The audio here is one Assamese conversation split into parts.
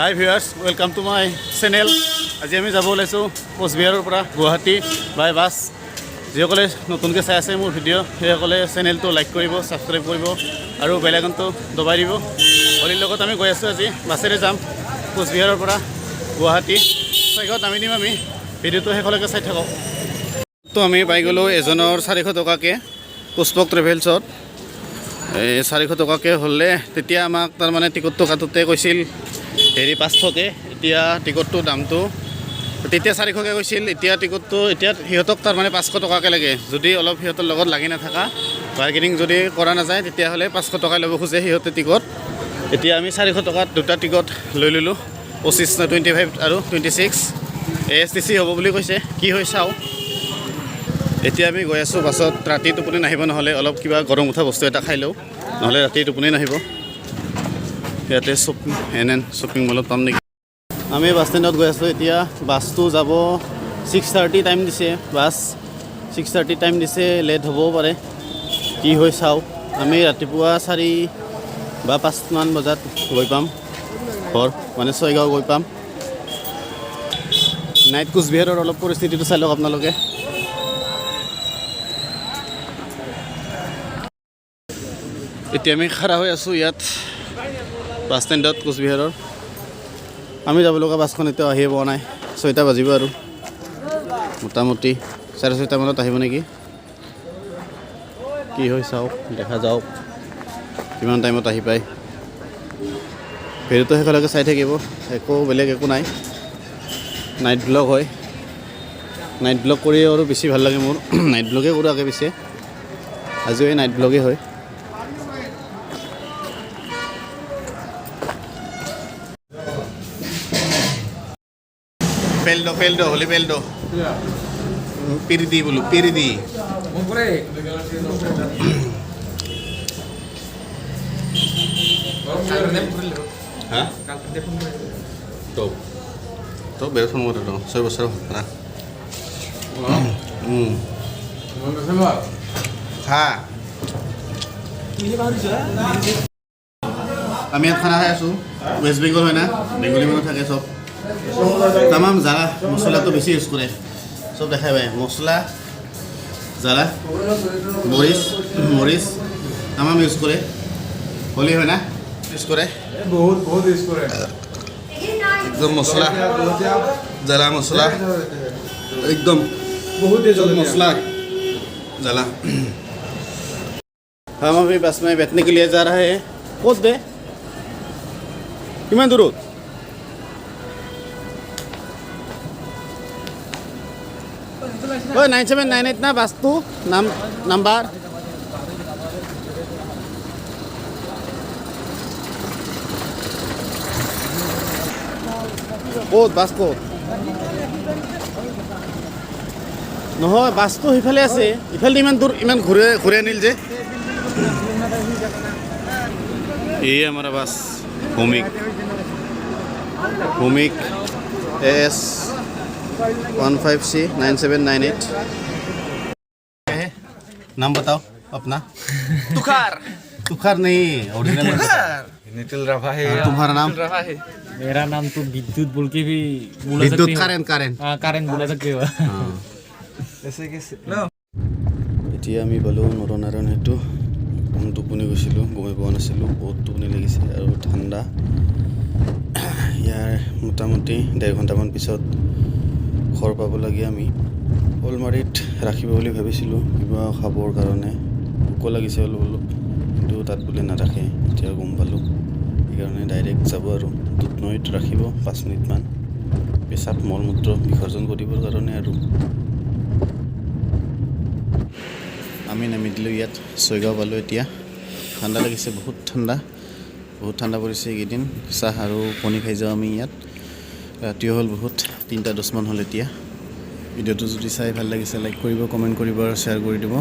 High viewers welcome to my channel. আজি আমি যাব ওলাইছোঁ কোচবিহাৰৰ পৰা গুৱাহাটী বাই বাছ। যিসকলে নতুনকৈ চাই আছে মোৰ ভিডিঅ' সেইসকলে চেনেলটো লাইক কৰিব, ছাবস্ক্ৰাইব কৰিব আৰু বেল আইকনটো দবাই দিব। হলিৰ লগত আমি গৈ আছোঁ, আজি বাছেৰে যাম কোচবিহাৰৰ পৰা গুৱাহাটী। ছয়গাঁৱত নামি দিম আমি। ভিডিঅ'টো শেষলৈকে চাই থাকক। তো আমি পাই গ'লোঁ এজনৰ 400 টকাকৈ পুষ্পক ট্ৰেভেলছত। 400 টকাকৈ হ'লে তেতিয়া আমাক তাৰমানে টিকটটো কাটোতে কৈছিল 500কৈ। এতিয়া টিকটটো দামটো তেতিয়া 400কৈ কৈছিল, এতিয়া টিকটটো এতিয়া সিহঁতক তাৰমানে 500 টকাকৈ লাগে। যদি অলপ সিহঁতৰ লগত লাগি নাথাকা, বাৰ্গেনিং যদি কৰা নাযায় তেতিয়াহ'লে 500 টকাই ল'ব খোজে সিহঁতে টিকট। এতিয়া আমি 400 টকাত দুটা টিকট লৈ ল'লোঁ, 25, 25 আৰু 26। ASTC হ'ব বুলি কৈছে, কি হয় চাওঁ। এতিয়া আমি গৈ আছোঁ বাছত। ৰাতি টোপনি নাহিব, নহ'লে অলপ কিবা গৰম উঠা বস্তু এটা খাই লওঁ, নহ'লে ৰাতি টোপনি নাহিব। ইয়াতে শ্বপিং মলত পাম নেকি। আমি বাছ ষ্টেণ্ডত গৈ আছোঁ এতিয়া। বাছটো যাব 6:30 টাইম দিছে, বাছ 6:30 টাইম দিছে, লেট হ'বও পাৰে, কি হয় চাওঁ। আমি ৰাতিপুৱা 4 বা 5 মান বজাত গৈ পাম ঘৰ, মানে ছয়গাঁও গৈ পাম। নাইট কোচবিহাৰৰ অলপ পৰিস্থিতিটো চাই লওক আপোনালোকে। এতিয়া আমি খাৰা হৈ আছোঁ ইয়াত বাছ ষ্টেণ্ডত কোচবিহাৰৰ। আমি যাব লগা বাছখন এতিয়াও আহিয়ে পোৱা নাই। 6টা বাজিব আৰু মোটামুটি 6:30 মানত আহিব নেকি, কি হয় চাওক, দেখা যাওক কিমান টাইমত আহি পায়। ভিডিঅ'টো শেষলৈকে চাই থাকিব, একো বেলেগ একো নাই। নাইট ব্লগ হয়, নাইট ব্লগ কৰি আৰু বেছি ভাল লাগে মোৰ। নাইট ব্লগেই কৰোঁ আগে পিছে, আজিও এই নাইট ব্লগেই হয়। Peldo, holi peldo. Pirdi bolu, pirdi. Hah? Tuh beres semua tuh. Saya besar lah. Ha. আমি ইয়াত খানা খাই আছোঁ। ৱেষ্ট বেংগল হয় না, বেংগলী মানুহ থাকে চব। তামাম জ্বালা মছলাটো বেছি ইউজ কৰে, চব দেখাই পায়। মছলা, জ্বালা, মৰিচ তামাম ইউজ কৰে। হলি হয় না, ইউজ কৰে বহুত ইউজ কৰে। একদম মছলা, জ্বালা মছলা, একদম बहुत मसला ज़ला। हम अभी बस में बैठने के लिए जा रहे हैं। कौन दे किमान दूर 9798 ना वास्तु नंबर ক'ত বাছ ক'ত? নহয়, বাছটো সিফালে আছে, ইফালে ইমান দূৰ, ইমান ঘূৰে আনিল যে। এই আমাৰ বাছ ভূমিক AS 15C 9798। नाम बताओ अपना। तुखार नहीं, ओरिजिनल नितिल राभा है। तुम्हारा नाम? मेरा नाम तो विद्युत बोल के भी बोला सकते विद्युत हो। कारण बोला सकते हो। এতিয়া আমি পালোঁ নৰনাৰায়ণ সেতু। টোপনি গৈছিলোঁ, গমে পোৱা নাছিলোঁ, বহুত টোপনি লাগিছে আৰু ঠাণ্ডা। ইয়াৰ মোটামুটি 1.5 ঘণ্টামান পিছত ঘৰ পাব লাগে। আমি শ'লমাৰীত ৰাখিব বুলি ভাবিছিলোঁ কিবা খাবৰ কাৰণে, ভোক লাগিছে অলপ, কিন্তু তাত বোলে নাৰাখে। এতিয়া গম পালোঁ, সেইকাৰণে ডাইৰেক্ট যাব আৰু দুধনৈত ৰাখিব 5 মিনিটমান, পেচাব মল মূত্ৰ বিসৰ্জন কৰিবৰ কাৰণে। আৰু আমি নামি দিলোঁ ইয়াত, ছয়গাঁও পালোঁ। এতিয়া ঠাণ্ডা লাগিছে, বহুত ঠাণ্ডা পৰিছে এইকেইদিন। চাহ আৰু কণী খাই যাওঁ আমি ইয়াত। ৰাতিও হ'ল বহুত, 3:10 মান হ'ল এতিয়া। ভিডিঅ'টো যদি চাই ভাল লাগিছে লাইক কৰিব, কমেণ্ট কৰিব আৰু শ্বেয়াৰ কৰি দিব।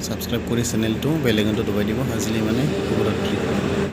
ছাবস্ক্ৰাইব কৰি চেনেলটো বেল আইকনটো দবাই দিব। আজিলৈ মানে শুভৰাত্ৰি।